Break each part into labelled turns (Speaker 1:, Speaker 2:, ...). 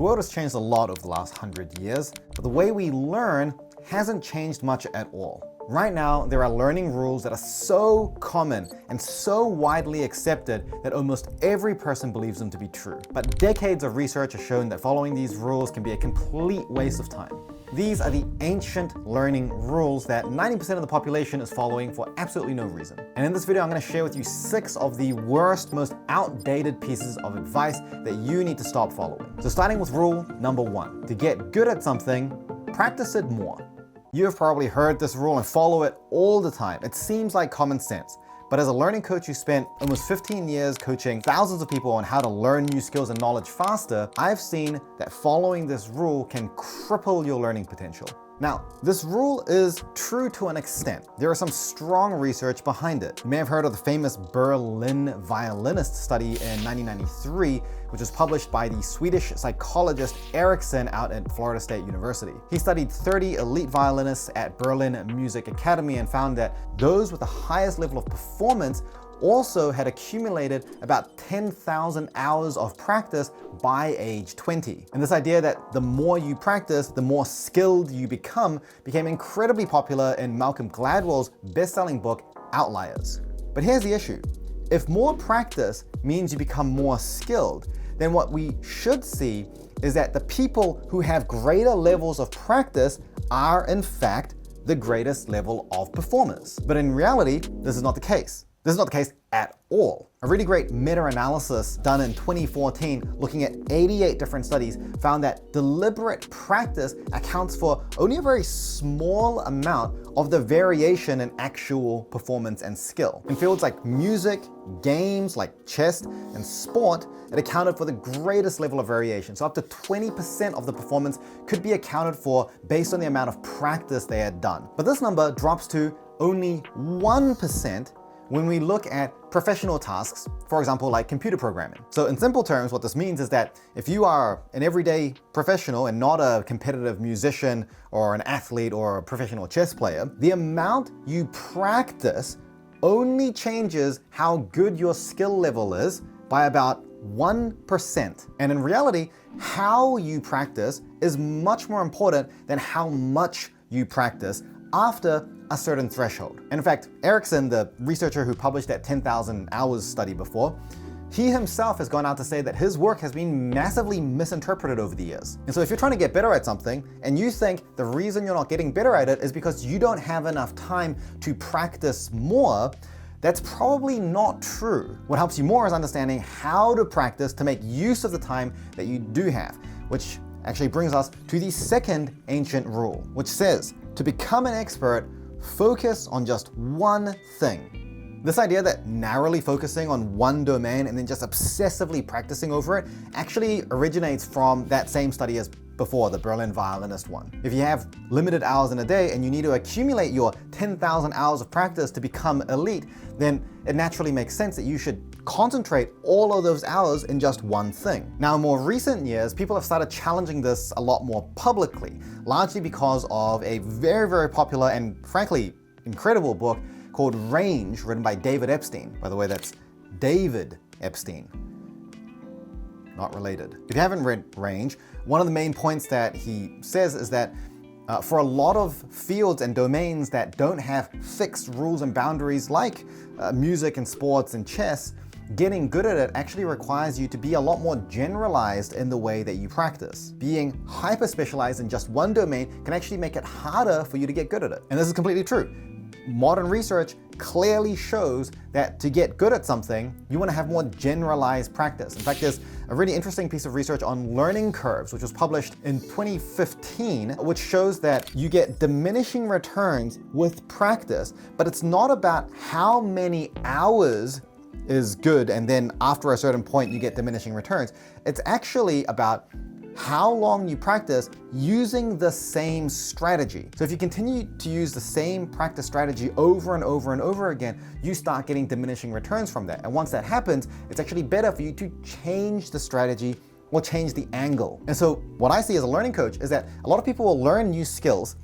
Speaker 1: The world has changed a lot over the last 100 years, but the way we learn hasn't changed much at all. Right now, there are learning rules that are so common and so widely accepted that almost every person believes them to be true. But decades of research have shown that following these rules can be a complete waste of time. These are the ancient learning rules that 90% of the population is following for absolutely no reason. And in this video, I'm going to share with you 6 of the worst, most outdated pieces of advice that you need to stop following. So starting with rule number 1, to get good at something, practice it more. You have probably heard this rule and follow it all the time. It seems like common sense. But as a learning coach who spent almost 15 years coaching thousands of people on how to learn new skills and knowledge faster, I've seen that following this rule can cripple your learning potential. Now, this rule is true to an extent. There is some strong research behind it. You may have heard of the famous Berlin violinist study in 1993, which was published by the Swedish psychologist Ericsson out at Florida State University. He studied 30 elite violinists at Berlin Music Academy and found that those with the highest level of performance also had accumulated about 10,000 hours of practice by age 20. And this idea that the more you practice, the more skilled you become became incredibly popular in Malcolm Gladwell's best-selling book, Outliers. But here's the issue. If more practice means you become more skilled, then what we should see is that the people who have greater levels of practice are in fact the greatest level of performers. But in reality, this is not the case. This is not the case at all. A really great meta-analysis done in 2014 looking at 88 different studies found that deliberate practice accounts for only a very small amount of the variation in actual performance and skill. In fields like music, games like chess, and sport, it accounted for the greatest level of variation. So up to 20% of the performance could be accounted for based on the amount of practice they had done. But this number drops to only 1% when we look at professional tasks, for example, like computer programming. So in simple terms, what this means is that if you are an everyday professional and not a competitive musician or an athlete or a professional chess player, the amount you practice only changes how good your skill level is by about 1%. And in reality, how you practice is much more important than how much you practice after a certain threshold. And in fact, Ericsson, the researcher who published that 10,000 hours study before, he himself has gone out to say that his work has been massively misinterpreted over the years. And so if you're trying to get better at something and you think the reason you're not getting better at it is because you don't have enough time to practice more, that's probably not true. What helps you more is understanding how to practice to make use of the time that you do have, which actually brings us to the second ancient rule, which says to become an expert, focus on just one thing. This idea that narrowly focusing on one domain and then just obsessively practicing over it actually originates from that same study as before, the Berlin violinist one. If you have limited hours in a day and you need to accumulate your 10,000 hours of practice to become elite, then it naturally makes sense that you should concentrate all of those hours in just one thing. Now, in more recent years, people have started challenging this a lot more publicly, largely because of a very, very popular and frankly incredible book called Range, written by David Epstein. By the way, that's David Epstein. Not related. If you haven't read Range, one of the main points that he says is that for a lot of fields and domains that don't have fixed rules and boundaries like music and sports and chess, getting good at it actually requires you to be a lot more generalized in the way that you practice. Being hyper-specialized in just one domain can actually make it harder for you to get good at it. And this is completely true. Modern research clearly shows that to get good at something, you want to have more generalized practice. In fact, there's a really interesting piece of research on learning curves, which was published in 2015, which shows that you get diminishing returns with practice, but it's not about how many hours is good and then after a certain point you get diminishing returns. It's actually about how long you practice using the same strategy. So if you continue to use the same practice strategy over and over and over again, you start getting diminishing returns from that. And once that happens, it's actually better for you to change the strategy or change the angle. And so what I see as a learning coach is that a lot of people will learn new skills,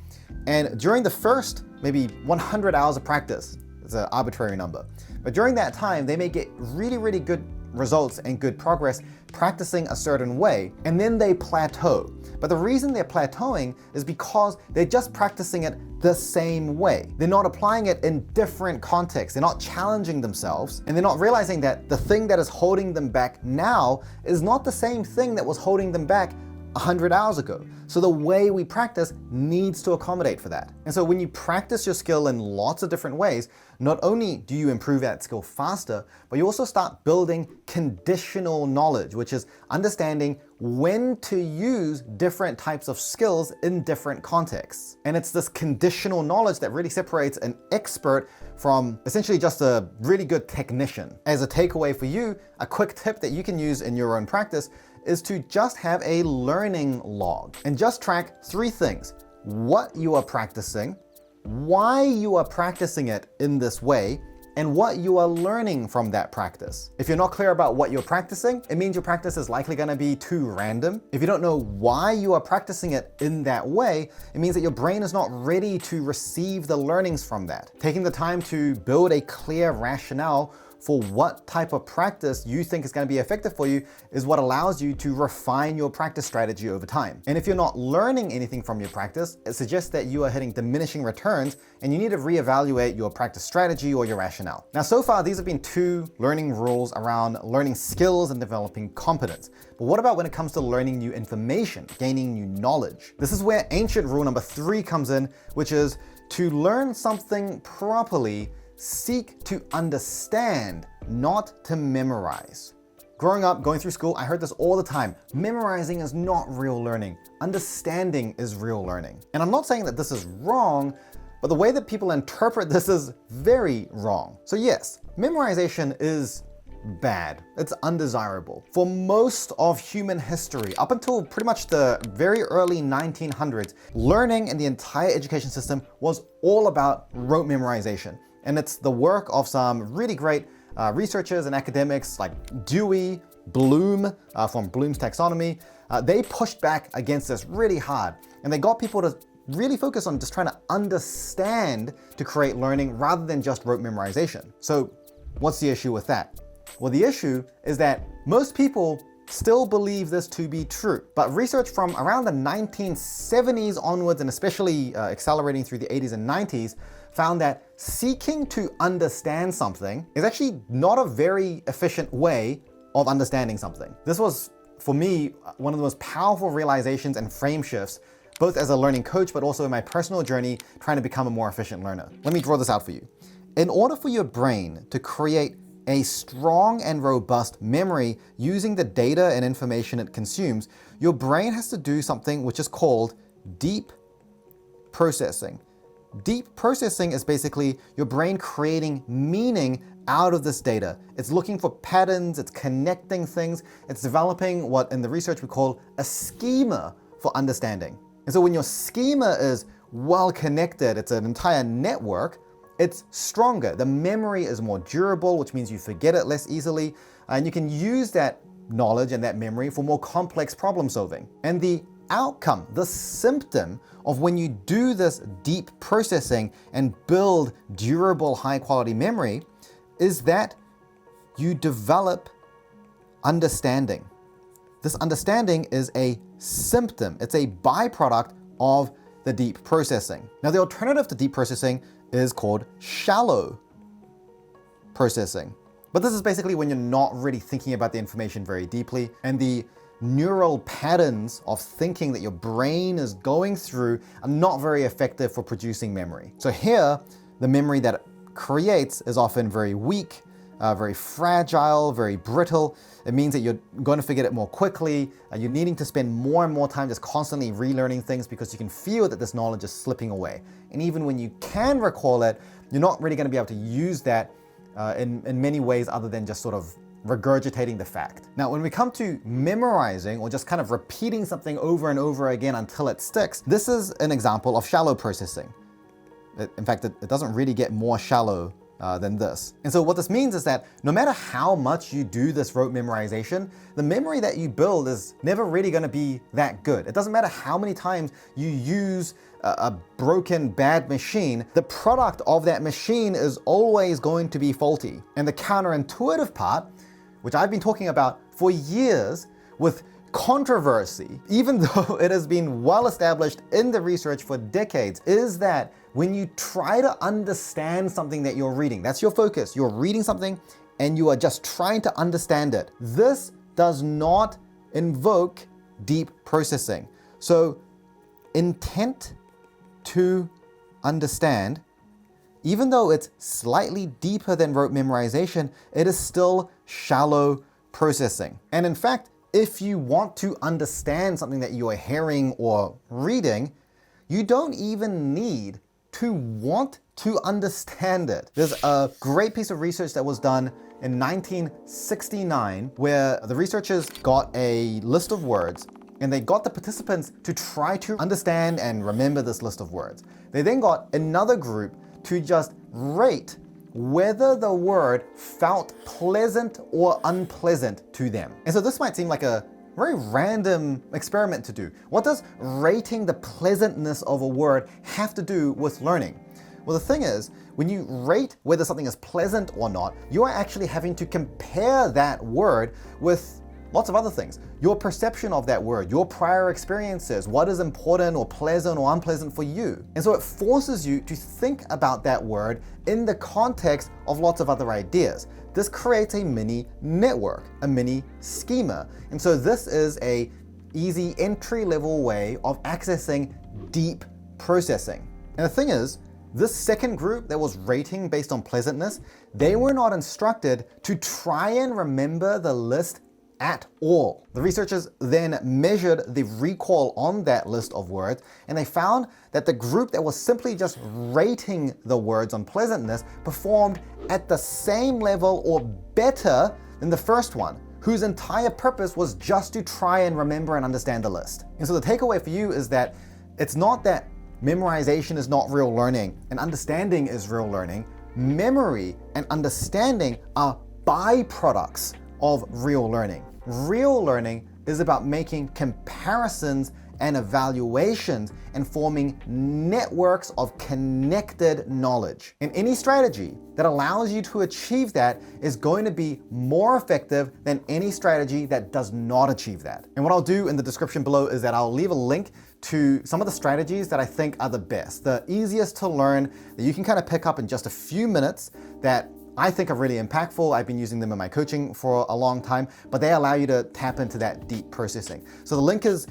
Speaker 1: and during the first maybe 100 hours of practice, it's an arbitrary number, but during that time, they may get really, really good results and good progress practicing a certain way, and then they plateau. But the reason they're plateauing is because they're just practicing it the same way. They're not applying it in different contexts. They're not challenging themselves, and they're not realizing that the thing that is holding them back now is not the same thing that was holding them back 100 hours ago. So the way we practice needs to accommodate for that. And so when you practice your skill in lots of different ways, not only do you improve that skill faster, but you also start building conditional knowledge, which is understanding when to use different types of skills in different contexts. And it's this conditional knowledge that really separates an expert from essentially just a really good technician. As a takeaway for you, a quick tip that you can use in your own practice is to just have a learning log and just track 3 things: what you are practicing, why you are practicing it in this way, and what you are learning from that practice. If you're not clear about what you're practicing, it means your practice is likely gonna be too random. If you don't know why you are practicing it in that way, it means that your brain is not ready to receive the learnings from that. Taking the time to build a clear rationale for what type of practice you think is going to be effective for you is what allows you to refine your practice strategy over time. And if you're not learning anything from your practice, it suggests that you are hitting diminishing returns and you need to reevaluate your practice strategy or your rationale. Now, so far, these have been 2 learning rules around learning skills and developing competence. But what about when it comes to learning new information, gaining new knowledge? This is where ancient rule number 3 comes in, which is to learn something properly, seek to understand, not to memorize. Growing up, going through school, I heard this all the time. Memorizing is not real learning. Understanding is real learning. And I'm not saying that this is wrong, but the way that people interpret this is very wrong. So yes, memorization is bad. It's undesirable. For most of human history, up until pretty much the very early 1900s, learning in the entire education system was all about rote memorization. And it's the work of some really great researchers and academics like Dewey, Bloom, from Bloom's taxonomy. They pushed back against this really hard, and they got people to really focus on just trying to understand to create learning rather than just rote memorization. So what's the issue with that? Well, the issue is that most people still believe this to be true. But research from around the 1970s onwards, and especially accelerating through the 80s and 90s, found that seeking to understand something is actually not a very efficient way of understanding something. This was, for me, one of the most powerful realizations and frame shifts, both as a learning coach, but also in my personal journey, trying to become a more efficient learner. Let me draw this out for you. In order for your brain to create a strong and robust memory using the data and information it consumes, your brain has to do something which is called deep processing. Deep processing is basically your brain creating meaning out of this data. It's looking for patterns, it's connecting things, it's developing what in the research we call a schema for understanding. And so when your schema is well connected, it's an entire network, it's stronger. The memory is more durable, which means you forget it less easily, and you can use that knowledge and that memory for more complex problem solving. And the outcome, the symptom of when you do this deep processing and build durable, high quality memory is that you develop understanding. This understanding is a symptom. It's a byproduct of the deep processing. Now, the alternative to deep processing is called shallow processing. But this is basically when you're not really thinking about the information very deeply, and the neural patterns of thinking that your brain is going through are not very effective for producing memory. So here, the memory that it creates is often very weak, very fragile, very brittle. It means that you're going to forget it more quickly. You're needing to spend more and more time just constantly relearning things because you can feel that this knowledge is slipping away. And even when you can recall it, you're not really going to be able to use that in many ways other than just sort of regurgitating the fact. Now, when we come to memorizing or just kind of repeating something over and over again until it sticks, this is an example of shallow processing. In fact, it doesn't really get more shallow than this. And so what this means is that no matter how much you do this rote memorization, the memory that you build is never really going to be that good. It doesn't matter how many times you use a broken, bad machine, the product of that machine is always going to be faulty. And the counterintuitive part, which I've been talking about for years with controversy, even though it has been well established in the research for decades, is that when you try to understand something that you're reading, that's your focus, you're reading something and you are just trying to understand it. This does not invoke deep processing. So intent to understand, even though it's slightly deeper than rote memorization, it is still shallow processing. And in fact, if you want to understand something that you are hearing or reading, you don't even need to want to understand it. There's a great piece of research that was done in 1969 where the researchers got a list of words and they got the participants to try to understand and remember this list of words. They then got another group to just rate whether the word felt pleasant or unpleasant to them. And so this might seem like a very random experiment to do. What does rating the pleasantness of a word have to do with learning? Well, the thing is, when you rate whether something is pleasant or not, you are actually having to compare that word with lots of other things. Your perception of that word, your prior experiences, what is important or pleasant or unpleasant for you. And so it forces you to think about that word in the context of lots of other ideas. This creates a mini network, a mini schema. And so this is a easy entry-level way of accessing deep processing. And the thing is, this second group that was rating based on pleasantness, they were not instructed to try and remember the list at all. The researchers then measured the recall on that list of words, and they found that the group that was simply just rating the words on pleasantness performed at the same level or better than the first one, whose entire purpose was just to try and remember and understand the list. And so the takeaway for you is that it's not that memorization is not real learning and understanding is real learning. Memory and understanding are byproducts of real learning. Real learning is about making comparisons and evaluations and forming networks of connected knowledge. And any strategy that allows you to achieve that is going to be more effective than any strategy that does not achieve that. And what I'll do in the description below is that I'll leave a link to some of the strategies that I think are the best, the easiest to learn, that you can kind of pick up in just a few minutes, that I think are really impactful. I've been using them in my coaching for a long time, but they allow you to tap into that deep processing. So the link is,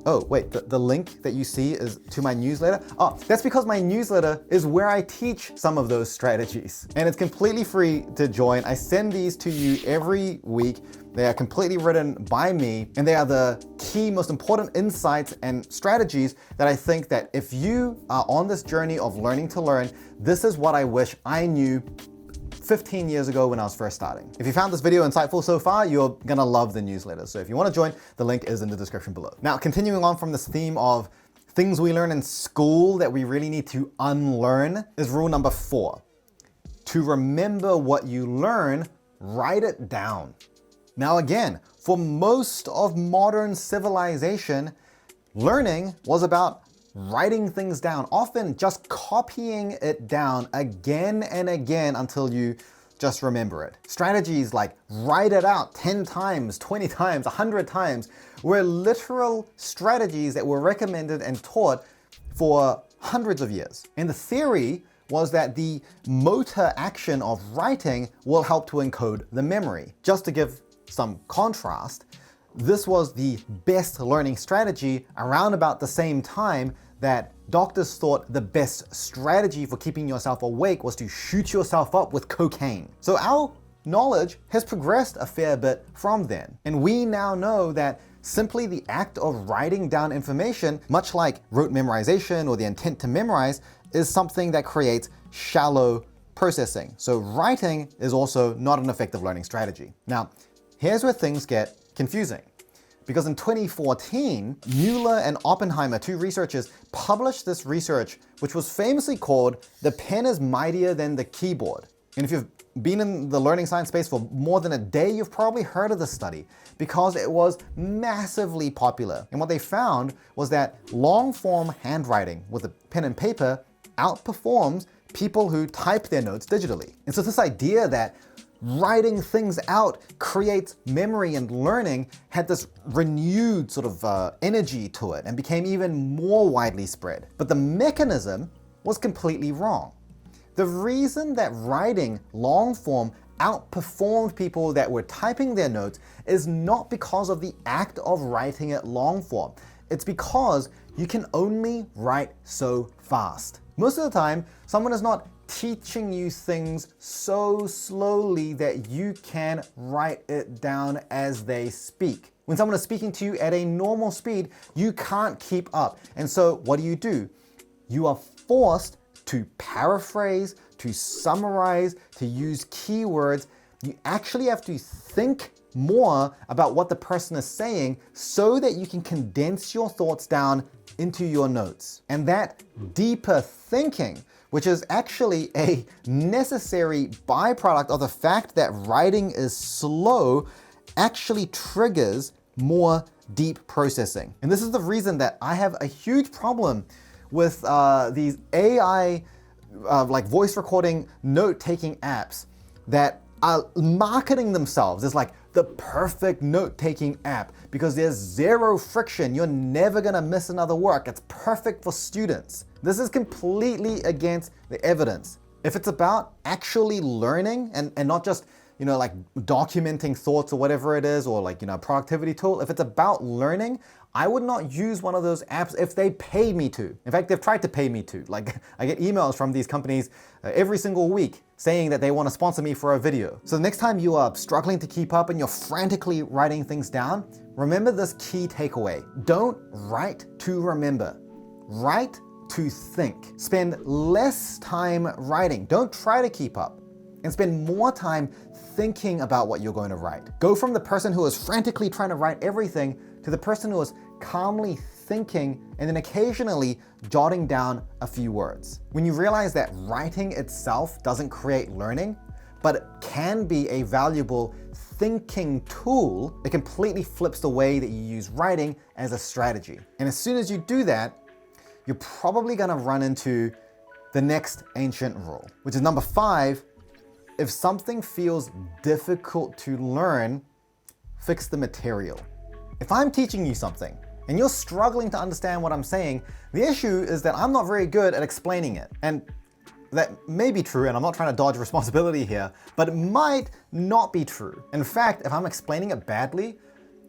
Speaker 1: oh wait, the link that you see is to my newsletter. Oh, that's because my newsletter is where I teach some of those strategies. And it's completely free to join. I send these to you every week. They are completely written by me, and they are the key, most important insights and strategies that I think that if you are on this journey of learning to learn, this is what I wish I knew 15 years ago when I was first starting. If you found this video insightful so far, you're gonna love the newsletter. So if you wanna join, the link is in the description below. Now, continuing on from this theme of things we learn in school that we really need to unlearn is rule number 4. To remember what you learn, write it down. Now again, for most of modern civilization, learning was about writing things down, often just copying it down again and again until you just remember it. Strategies like write it out 10 times, 20 times, 100 times were literal strategies that were recommended and taught for hundreds of years. And the theory was that the motor action of writing will help to encode the memory. Just to give some contrast, this was the best learning strategy around about the same time that doctors thought the best strategy for keeping yourself awake was to shoot yourself up with cocaine. So our knowledge has progressed a fair bit from then. And we now know that simply the act of writing down information, much like rote memorization or the intent to memorize, is something that creates shallow processing. So writing is also not an effective learning strategy. Now, here's where things get confusing. Because in 2014, Mueller and Oppenheimer, 2 researchers, published this research, which was famously called "The Pen is Mightier Than the Keyboard." And if you've been in the learning science space for more than a day, you've probably heard of this study because it was massively popular. And what they found was that long-form handwriting with a pen and paper outperforms people who type their notes digitally. And so this idea that writing things out creates memory and learning had this renewed sort of energy to it and became even more widely spread. But the mechanism was completely wrong. The reason that writing long form outperformed people that were typing their notes is not because of the act of writing it long form. It's because you can only write so fast. Most of the time, someone is not teaching you things so slowly that you can write it down as they speak. When someone is speaking to you at a normal speed, you can't keep up. And so what do? You are forced to paraphrase, to summarize, to use keywords. You actually have to think more about what the person is saying so that you can condense your thoughts down into your notes. And that deeper thinking, which is actually a necessary byproduct of the fact that writing is slow, actually triggers more deep processing. And this is the reason that I have a huge problem with these AI like voice recording note-taking apps that are marketing themselves as like the perfect note-taking app because there's zero friction. You're never gonna miss another work. It's perfect for students. This is completely against the evidence. If it's about actually learning and not just, like documenting thoughts or whatever it is, or like, a productivity tool, if it's about learning, I would not use one of those apps if they pay me to. In fact, they've tried to pay me to. Like, I get emails from these companies every single week saying that they want to sponsor me for a video. So the next time you are struggling to keep up and you're frantically writing things down, remember this key takeaway. Don't write to remember. Write to think. Spend less time writing. Don't try to keep up. And spend more time thinking about what you're going to write. Go from the person who is frantically trying to write everything to the person who is calmly thinking and then occasionally jotting down a few words. When you realize that writing itself doesn't create learning, but it can be a valuable thinking tool, it completely flips the way that you use writing as a strategy. And as soon as you do that, you're probably gonna run into the next ancient rule, which is number 5. If something feels difficult to learn, fix the material. If I'm teaching you something and you're struggling to understand what I'm saying, the issue is that I'm not very good at explaining it. And that may be true, and I'm not trying to dodge responsibility here, but it might not be true. In fact, if I'm explaining it badly,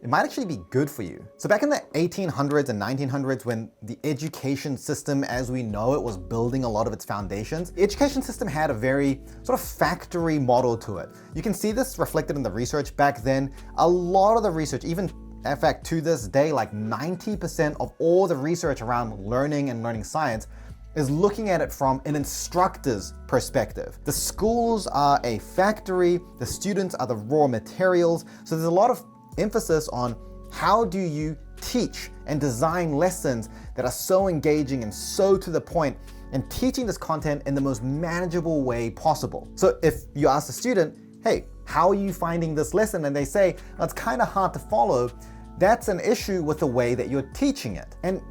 Speaker 1: it might actually be good for you. So back in the 1800s and 1900s, when the education system as we know it was building a lot of its foundations, the education system had a very sort of factory model to it. You can see this reflected in the research back then. A lot of the research, even in fact to this day, like 90% of all the research around learning and learning science is looking at it from an instructor's perspective. The schools are a factory, the students are the raw materials, so there's a lot of emphasis on how do you teach and design lessons that are so engaging and so to the point, and teaching this content in the most manageable way possible. So if you ask a student, hey, how are you finding this lesson? And they say, it's kind of hard to follow, that's an issue with the way that you're teaching it. And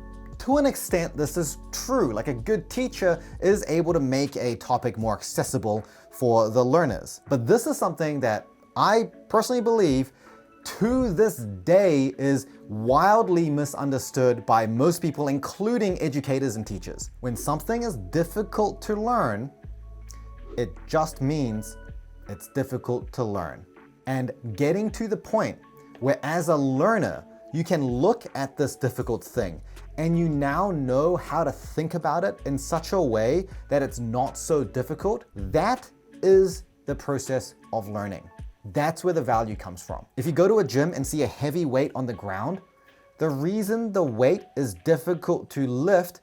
Speaker 1: to an extent, this is true. Like a good teacher is able to make a topic more accessible for the learners. But this is something that I personally believe to this day is wildly misunderstood by most people, including educators and teachers. When something is difficult to learn, it just means it's difficult to learn. And getting to the point where as a learner, you can look at this difficult thing and you now know how to think about it in such a way that it's not so difficult, that is the process of learning. That's where the value comes from. If you go to a gym and see a heavy weight on the ground, the reason the weight is difficult to lift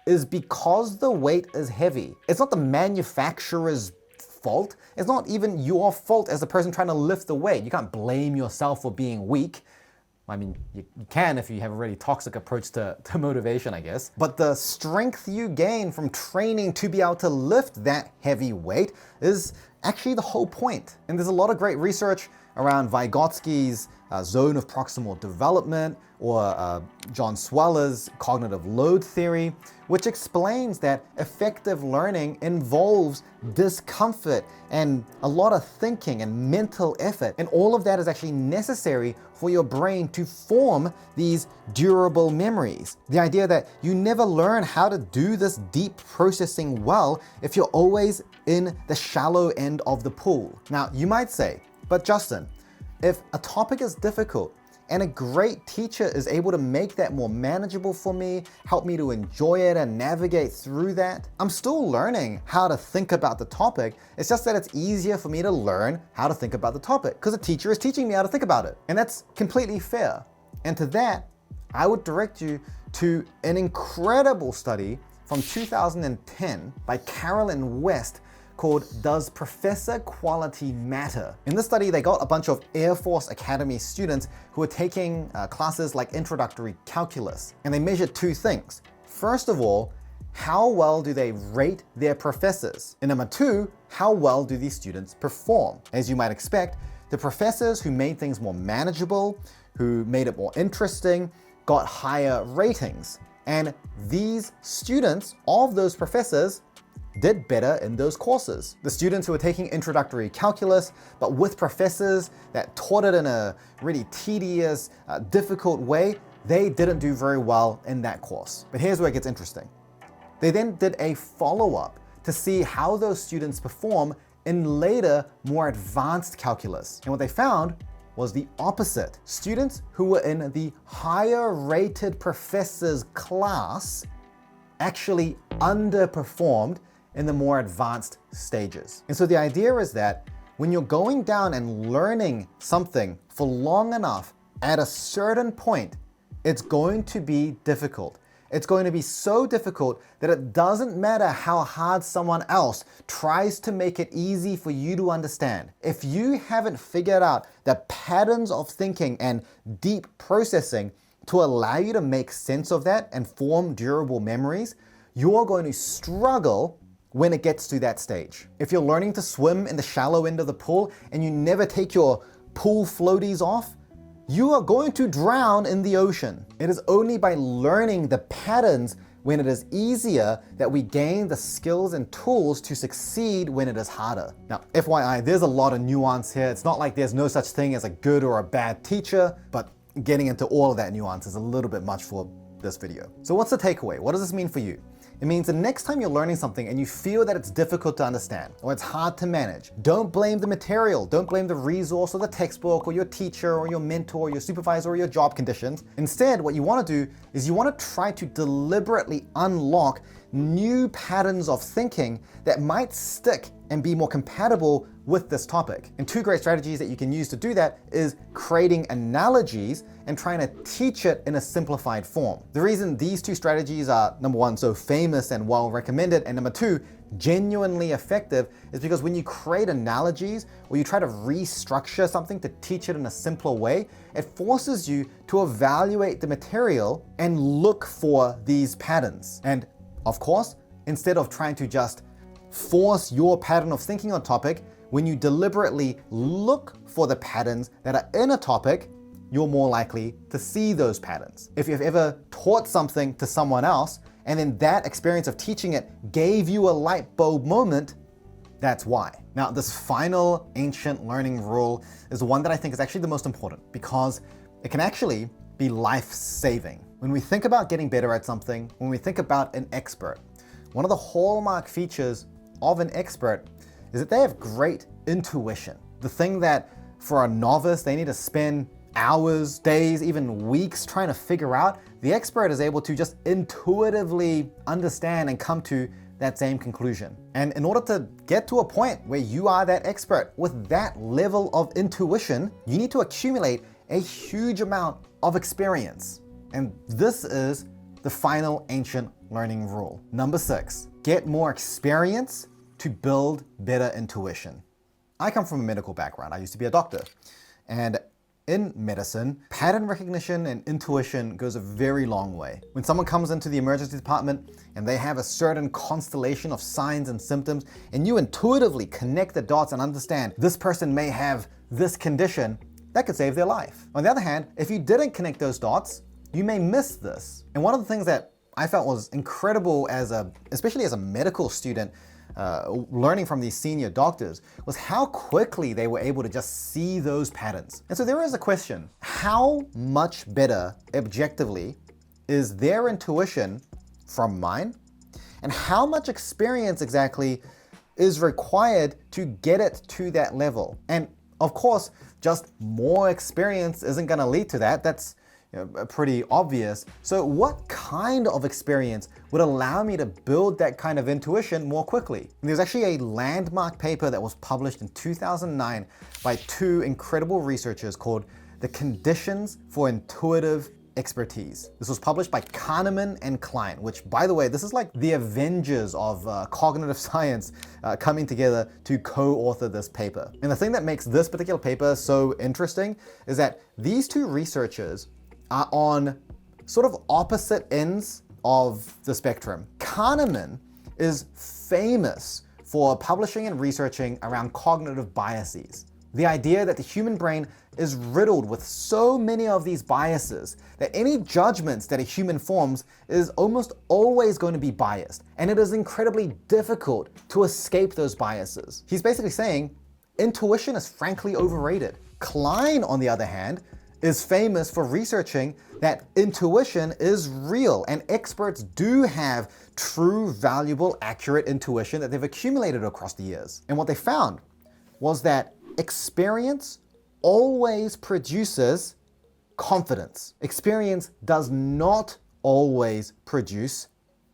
Speaker 1: is because the weight is heavy. It's not the manufacturer's fault. It's not even your fault as the person trying to lift the weight. You can't blame yourself for being weak. I mean, you can if you have a really toxic approach to motivation, I guess. But the strength you gain from training to be able to lift that heavy weight is actually the whole point. And there's a lot of great research around Vygotsky's zone of proximal development, or John Sweller's cognitive load theory, which explains that effective learning involves discomfort and a lot of thinking and mental effort. And all of that is actually necessary for your brain to form these durable memories. The idea that you never learn how to do this deep processing well if you're always in the shallow end of the pool. Now, you might say, but Justin, if a topic is difficult and a great teacher is able to make that more manageable for me, help me to enjoy it and navigate through that, I'm still learning how to think about the topic. It's just that it's easier for me to learn how to think about the topic because the teacher is teaching me how to think about it. And that's completely fair. And to that, I would direct you to an incredible study from 2010 by Carolyn West called Does Professor Quality Matter? In this study, they got a bunch of Air Force Academy students who were taking classes like introductory calculus, and they measured two things. First of all, how well do they rate their professors? And number two, how well do these students perform? As you might expect, the professors who made things more manageable, who made it more interesting, got higher ratings. And these students of those professors did better in those courses. The students who were taking introductory calculus, but with professors that taught it in a really tedious, difficult way, they didn't do very well in that course. But here's where it gets interesting. They then did a follow-up to see how those students perform in later, more advanced calculus. And what they found was the opposite. Students who were in the higher rated professor's class actually underperformed in the more advanced stages. And so the idea is that when you're going down and learning something for long enough, at a certain point, it's going to be difficult. It's going to be so difficult that it doesn't matter how hard someone else tries to make it easy for you to understand. If you haven't figured out the patterns of thinking and deep processing to allow you to make sense of that and form durable memories, you're going to struggle when it gets to that stage. If you're learning to swim in the shallow end of the pool and you never take your pool floaties off, you are going to drown in the ocean. It is only by learning the patterns when it is easier that we gain the skills and tools to succeed when it is harder. Now, FYI, there's a lot of nuance here. It's not like there's no such thing as a good or a bad teacher, but getting into all of that nuance is a little bit much for this video. So what's the takeaway? What does this mean for you? It means the next time you're learning something and you feel that it's difficult to understand or it's hard to manage, don't blame the material, don't blame the resource or the textbook or your teacher or your mentor or your supervisor or your job conditions. Instead, what you want to do is you want to try to deliberately unlock new patterns of thinking that might stick and be more compatible with this topic. And two great strategies that you can use to do that is creating analogies and trying to teach it in a simplified form. The reason these two strategies are, number one, so famous and well recommended, and number two, genuinely effective, is because when you create analogies or you try to restructure something to teach it in a simpler way, it forces you to evaluate the material and look for these patterns. And of course, instead of trying to just force your pattern of thinking on topic, when you deliberately look for the patterns that are in a topic, you're more likely to see those patterns. If you've ever taught something to someone else, and then that experience of teaching it gave you a light bulb moment, that's why. Now, this final ancient learning rule is one that I think is actually the most important because it can actually be life-saving. When we think about getting better at something, when we think about an expert, one of the hallmark features of an expert is that they have great intuition. The thing that for a novice, they need to spend hours, days, even weeks trying to figure out, the expert is able to just intuitively understand and come to that same conclusion. And in order to get to a point where you are that expert with that level of intuition, you need to accumulate a huge amount of experience. And this is the final ancient learning rule. Number 6, get more experience to build better intuition. I come from a medical background. I used to be a doctor. And in medicine, pattern recognition and intuition goes a very long way. When someone comes into the emergency department and they have a certain constellation of signs and symptoms, and you intuitively connect the dots and understand this person may have this condition, that could save their life. On the other hand, if you didn't connect those dots, you may miss this. And one of the things that I felt was incredible especially as a medical student, learning from these senior doctors, was how quickly they were able to just see those patterns. And so there is a question: how much better objectively is their intuition from mine? And how much experience exactly is required to get it to that level? And of course, just more experience isn't gonna lead to that. That's pretty obvious. So what kind of experience would allow me to build that kind of intuition more quickly? And there's actually a landmark paper that was published in 2009 by two incredible researchers called The Conditions for Intuitive Expertise. This was published by Kahneman and Klein, which, by the way, this is like the Avengers of cognitive science coming together to co-author this paper. And the thing that makes this particular paper so interesting is that these two researchers are on sort of opposite ends of the spectrum. Kahneman is famous for publishing and researching around cognitive biases. The idea that the human brain is riddled with so many of these biases that any judgments that a human forms is almost always going to be biased, and it is incredibly difficult to escape those biases. He's basically saying intuition is frankly overrated. Klein, on the other hand, is famous for researching that intuition is real and experts do have true, valuable, accurate intuition that they've accumulated across the years. And what they found was that experience always produces confidence. Experience does not always produce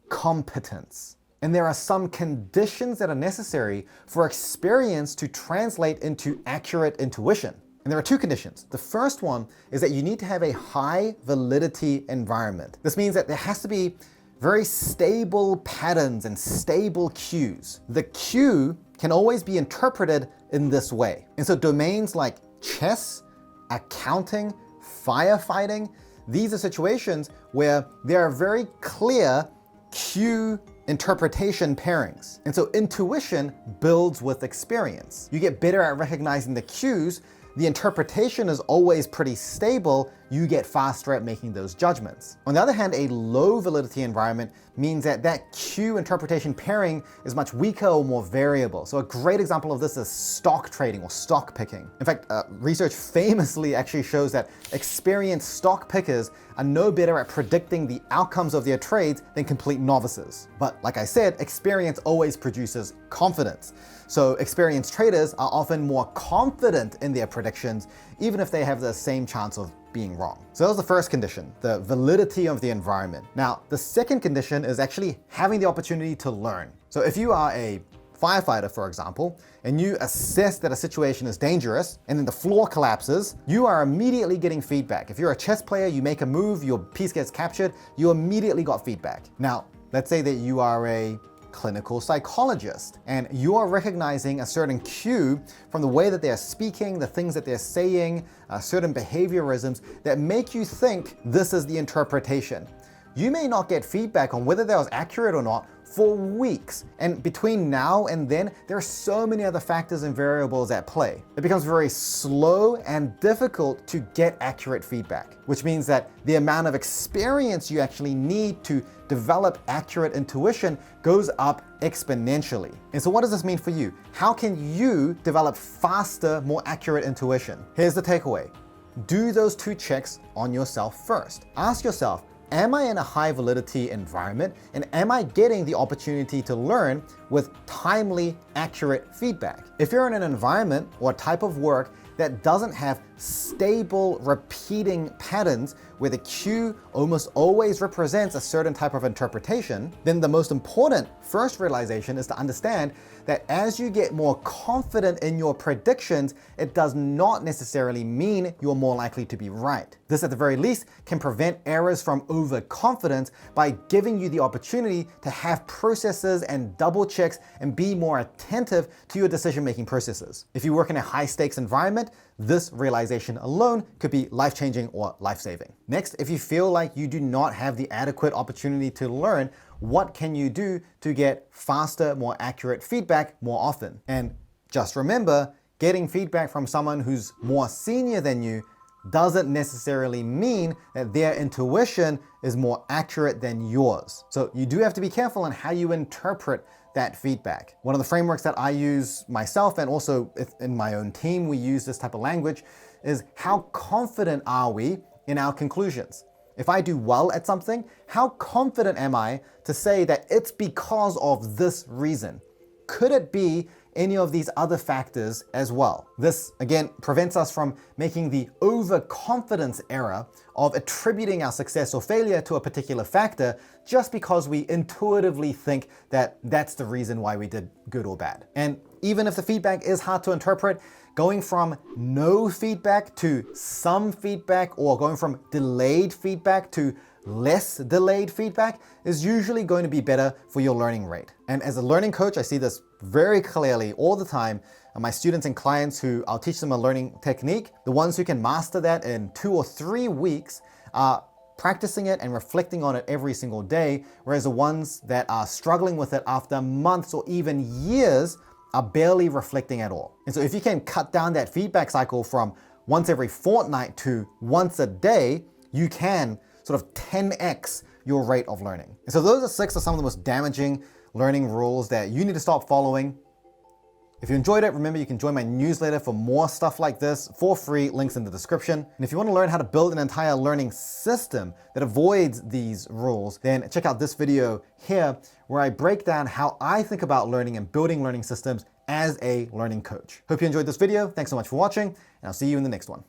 Speaker 1: competence. And there are some conditions that are necessary for experience to translate into accurate intuition. And there are two conditions. The first one is that you need to have a high validity environment. This means that there has to be very stable patterns and stable cues. The cue can always be interpreted in this way. And so domains like chess, accounting, firefighting, these are situations where there are very clear cue interpretation pairings. And so intuition builds with experience. You get better at recognizing the cues. The interpretation is always pretty stable. You get faster at making those judgments. On the other hand, a low validity environment means that that cue interpretation pairing is much weaker or more variable. So a great example of this is stock trading or stock picking. In fact, research famously actually shows that experienced stock pickers are no better at predicting the outcomes of their trades than complete novices. But like I said, experience always produces confidence. So experienced traders are often more confident in their predictions, even if they have the same chance of being wrong. So that was the first condition, the validity of the environment. Now, the second condition is actually having the opportunity to learn. So if you are a firefighter, for example, and you assess that a situation is dangerous and then the floor collapses, you are immediately getting feedback. If you're a chess player, you make a move, your piece gets captured, you immediately got feedback. Now, let's say that you are a clinical psychologist and you're recognizing a certain cue from the way that they're speaking, the things that they're saying, certain behaviorisms that make you think this is the interpretation. You may not get feedback on whether that was accurate or not for weeks. And between now and then, there are so many other factors and variables at play. It becomes very slow and difficult to get accurate feedback, which means that the amount of experience you actually need to develop accurate intuition goes up exponentially. And so what does this mean for you? How can you develop faster, more accurate intuition? Here's the takeaway. Do those two checks on yourself first. Ask yourself, am I in a high validity environment and am I getting the opportunity to learn with timely, accurate feedback? If you're in an environment or type of work that doesn't have stable, repeating patterns where the cue almost always represents a certain type of interpretation, then the most important first realization is to understand that as you get more confident in your predictions, it does not necessarily mean you're more likely to be right. This, at the very least, can prevent errors from overconfidence by giving you the opportunity to have processes and double checks and be more attentive to your decision-making processes. If you work in a high-stakes environment, this realization alone could be life-changing or life-saving. Next, if you feel like you do not have the adequate opportunity to learn, what can you do to get faster, more accurate feedback more often? And just remember, getting feedback from someone who's more senior than you doesn't necessarily mean that their intuition is more accurate than yours. So you do have to be careful on how you interpret that feedback. One of the frameworks that I use myself, and also in my own team, we use this type of language, is how confident are we in our conclusions? If I do well at something, how confident am I to say that it's because of this reason? Could it be any of these other factors as well? This, again, prevents us from making the overconfidence error of attributing our success or failure to a particular factor just because we intuitively think that that's the reason why we did good or bad. And even if the feedback is hard to interpret, going from no feedback to some feedback, or going from delayed feedback to less delayed feedback, is usually going to be better for your learning rate. And as a learning coach, I see this very clearly all the time. My students and clients who I'll teach them a learning technique, the ones who can master that in 2 or 3 weeks are practicing it and reflecting on it every single day, whereas the ones that are struggling with it after months or even years are barely reflecting at all. And so if you can cut down that feedback cycle from once every fortnight to once a day, you can sort of 10x your rate of learning. And so those are 6 of some of the most damaging learning rules that you need to stop following. If you enjoyed it, remember you can join my newsletter for more stuff like this for free, links in the description. And if you want to learn how to build an entire learning system that avoids these rules, then check out this video here where I break down how I think about learning and building learning systems as a learning coach. Hope you enjoyed this video. Thanks so much for watching, and I'll see you in the next one.